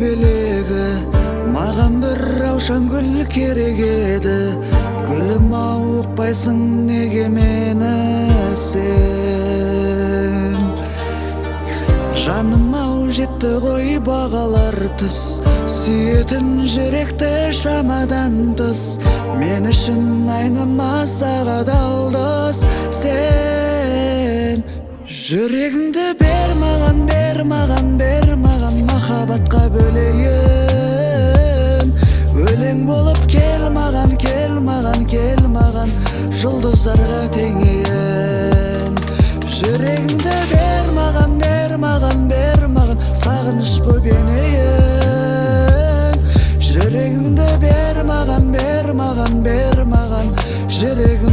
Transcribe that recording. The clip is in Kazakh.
белегі, маған бір раушан гүл керек еді. Гүлім ау, ұқпайсың неге мені сен? Жаным ау, жетті ғой бағалар тыс, сүйетін жүректі шамадан тыс. Мен үшін айнымас ағадалдыс сен. Жүрегіңді бер маған, бер маған, бер маған, махаббатқа бөлейін. Өлең болып кел маған, кел маған, кел маған, жұлдыздарға теңейін. Жүрегіңді бер маған, бер маған, бер маған, сағыныш боп енейін. Жүрегіңді бер маған, бер маған, бер маған, жүрегім